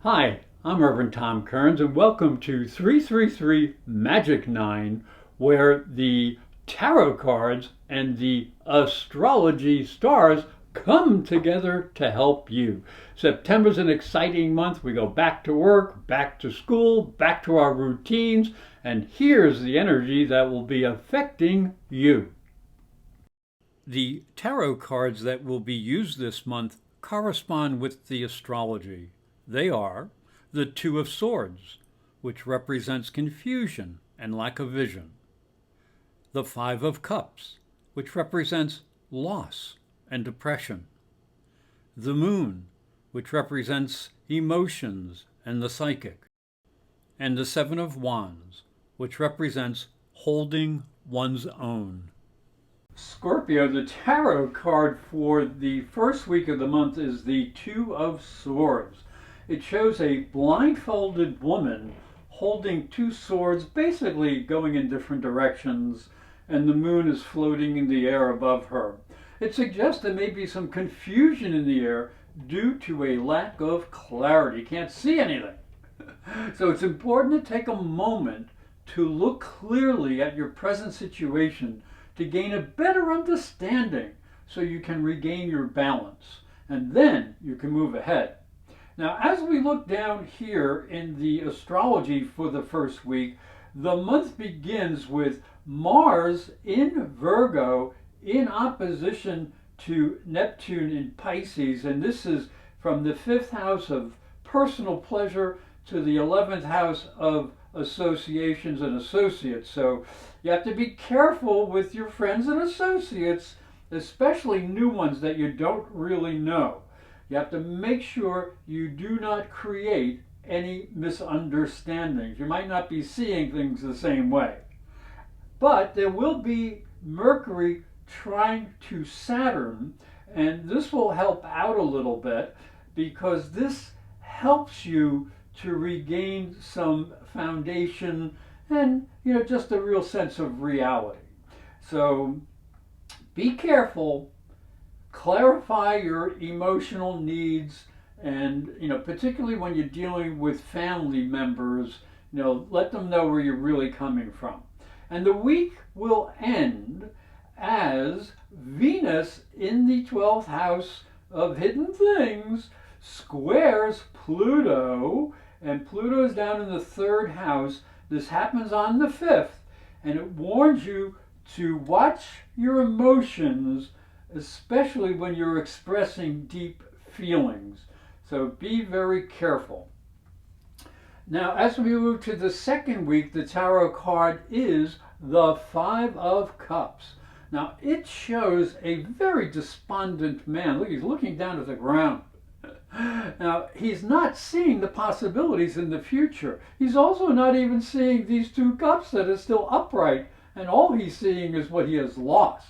Hi, I'm Reverend Tom Kearns, and welcome to 333 Magic 9, where the tarot cards and the astrology stars come together to help you. September's an exciting month. We go back to work, back to school, back to our routines, and here's the energy that will be affecting you. The tarot cards that will be used this month correspond with the astrology. They are the Two of Swords, which represents confusion and lack of vision. The Five of Cups, which represents loss and depression. The Moon, which represents emotions and the psychic. And the Seven of Wands, which represents holding one's own. Scorpio, the tarot card for the first week of the month is the Two of Swords. It shows a blindfolded woman holding two swords, basically going in different directions, and the moon is floating in the air above her. It suggests there may be some confusion in the air due to a lack of clarity. You can't see anything. So it's important to take a moment to look clearly at your present situation to gain a better understanding so you can regain your balance, and then you can move ahead. Now, as we look down here in the astrology for the first week, the month begins with Mars in Virgo in opposition to Neptune in Pisces, and this is from the 5th house of personal pleasure to the 11th house of associations and associates. So you have to be careful with your friends and associates, especially new ones that you don't really know. You have to make sure you do not create any misunderstandings. You might not be seeing things the same way. But there will be Mercury trine to Saturn, and this will help out a little bit because this helps you to regain some foundation and, just a real sense of reality. So be careful, clarify your emotional needs, and, particularly when you're dealing with family members, let them know where you're really coming from. And the week will end as Venus in the 12th house of hidden things squares Pluto, and Pluto is down in the 3rd house. This happens on the 5th, and it warns you to watch your emotions, especially when you're expressing deep feelings. So be very careful. Now, as we move to the second week, the tarot card is the Five of Cups. Now, it shows a very despondent man. Look, he's looking down at the ground. Now, he's not seeing the possibilities in the future. He's also not even seeing these two cups that are still upright, and all he's seeing is what he has lost.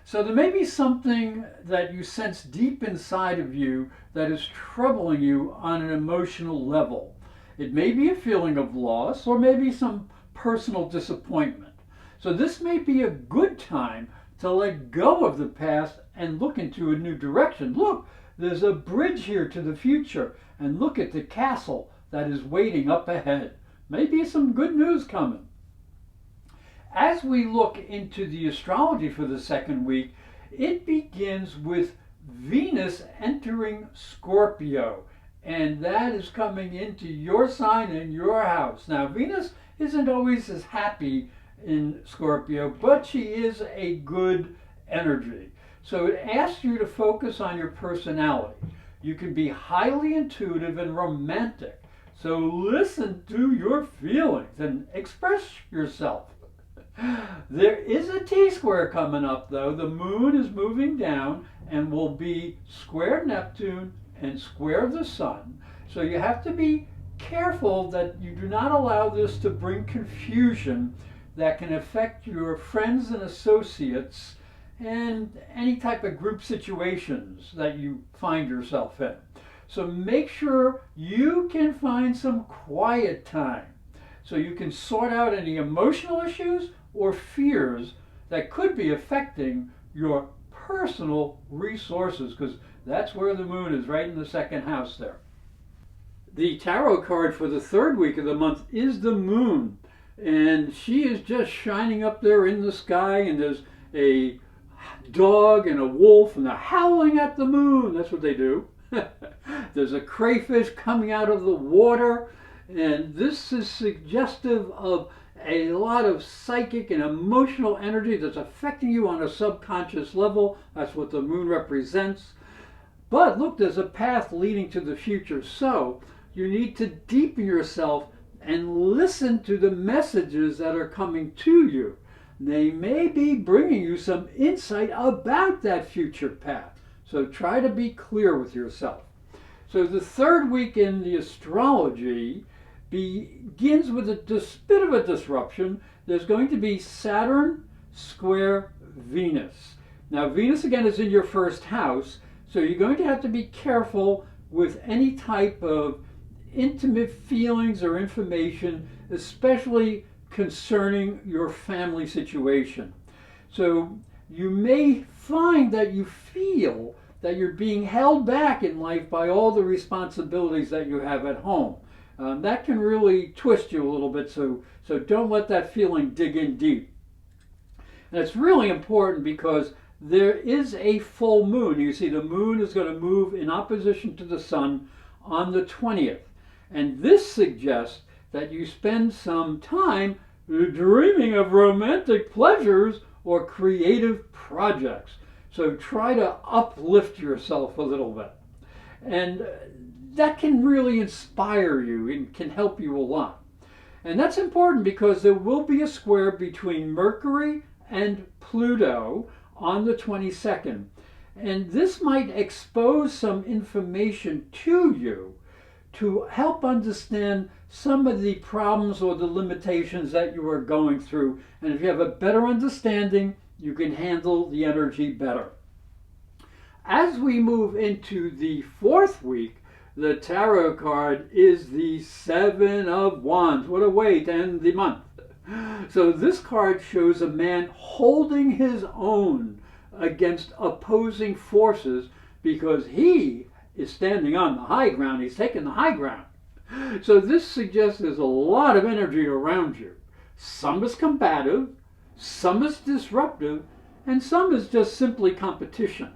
So there may be something that you sense deep inside of you that is troubling you on an emotional level. It may be a feeling of loss or maybe some personal disappointment. So this may be a good time to let go of the past and look into a new direction. Look, there's a bridge here to the future, and look at the castle that is waiting up ahead. Maybe some good news coming. As we look into the astrology for the second week, it begins with Venus entering Scorpio, and that is coming into your sign and your house. Now, Venus isn't always as happy in Scorpio, but she is a good energy. So it asks you to focus on your personality. You can be highly intuitive and romantic. So listen to your feelings and express yourself. There is a T-square coming up, though. The moon is moving down and will be square Neptune and square the sun. So you have to be careful that you do not allow this to bring confusion that can affect your friends and associates and any type of group situations that you find yourself in. So make sure you can find some quiet time so you can sort out any emotional issues or fears that could be affecting your personal resources, because that's where the moon is, right in the 2nd house there. the tarot card for the third week of the month is the moon. And she is just shining up there in the sky, and there's a dog and a wolf, and they're howling at the moon. That's what they do. There's a crayfish coming out of the water, and this is suggestive of a lot of psychic and emotional energy that's affecting you on a subconscious level. That's what the moon represents. But look, there's a path leading to the future. So you need to deepen yourself and listen to the messages that are coming to you. They may be bringing you some insight about that future path. So try to be clear with yourself. So the third week in the astrology begins with a bit of a disruption. There's going to be Saturn square Venus. Now Venus again is in your first house, so you're going to have to be careful with any type of intimate feelings or information, especially concerning your family situation. So you may find that you feel that you're being held back in life by all the responsibilities that you have at home. That can really twist you a little bit, so don't let that feeling dig in deep. And it's really important because there is a full moon. You see, the moon is going to move in opposition to the sun on the 20th. And this suggests that you spend some time dreaming of romantic pleasures or creative projects. So try to uplift yourself a little bit. And that can really inspire you and can help you a lot. And that's important because there will be a square between Mercury and Pluto on the 22nd. And this might expose some information to you to help understand some of the problems or the limitations that you are going through. And if you have a better understanding, you can handle the energy better. As we move into the fourth week, the tarot card is the Seven of Wands. What a way to end the month. So this card shows a man holding his own against opposing forces because he is standing on the high ground. He's taking the high ground. So this suggests there's a lot of energy around you. Some is combative, some is disruptive, and some is just simply competition.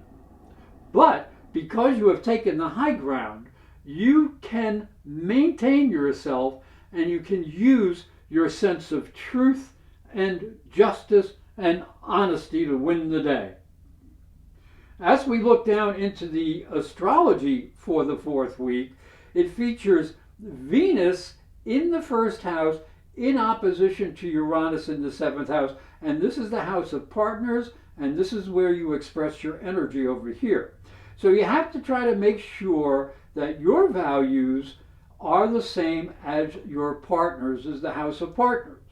But because you have taken the high ground, you can maintain yourself and you can use your sense of truth and justice and honesty to win the day. As we look down into the astrology for the fourth week, it features Venus in the first house in opposition to Uranus in the seventh house. And this is the house of partners, and this is where you express your energy over here. So you have to try to make sure that your values are the same as your partners, as the house of partners.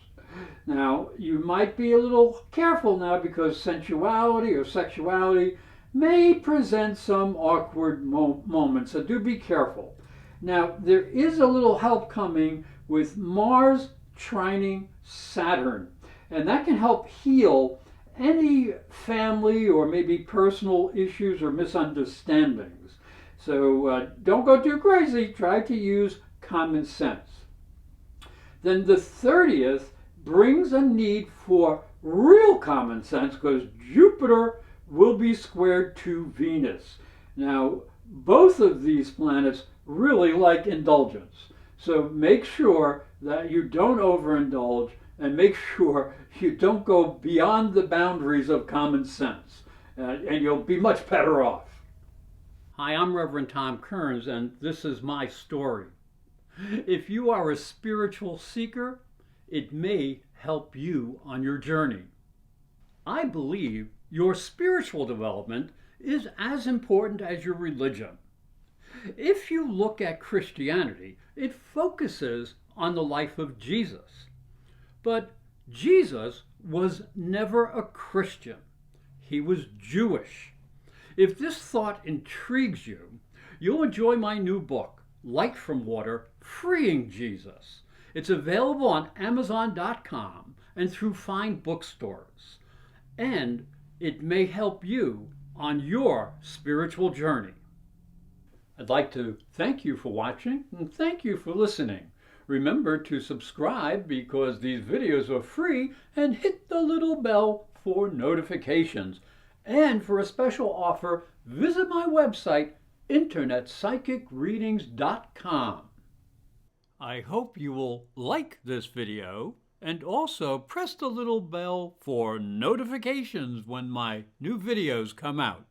Now, you might be a little careful now because sensuality or sexuality may present some awkward moments, so do be careful. Now, there is a little help coming with Mars trining Saturn, and that can help heal any family or maybe personal issues or misunderstandings. So don't go too crazy. Try to use common sense. Then the 30th brings a need for real common sense because Jupiter will be squared to Venus. Now, both of these planets really like indulgence. So make sure that you don't overindulge and make sure you don't go beyond the boundaries of common sense. And you'll be much better off. Hi, I'm Reverend Tom Kearns, and this is my story. If you are a spiritual seeker, it may help you on your journey. I believe your spiritual development is as important as your religion. If you look at Christianity, it focuses on the life of Jesus. But Jesus was never a Christian. He was Jewish. If this thought intrigues you, you'll enjoy my new book, Light from Water, Freeing Jesus. It's available on Amazon.com and through fine bookstores. And it may help you on your spiritual journey. I'd like to thank you for watching and thank you for listening. Remember to subscribe because these videos are free and hit the little bell for notifications. And for a special offer, visit my website, internetpsychicreadings.com. I hope you will like this video and also press the little bell for notifications when my new videos come out.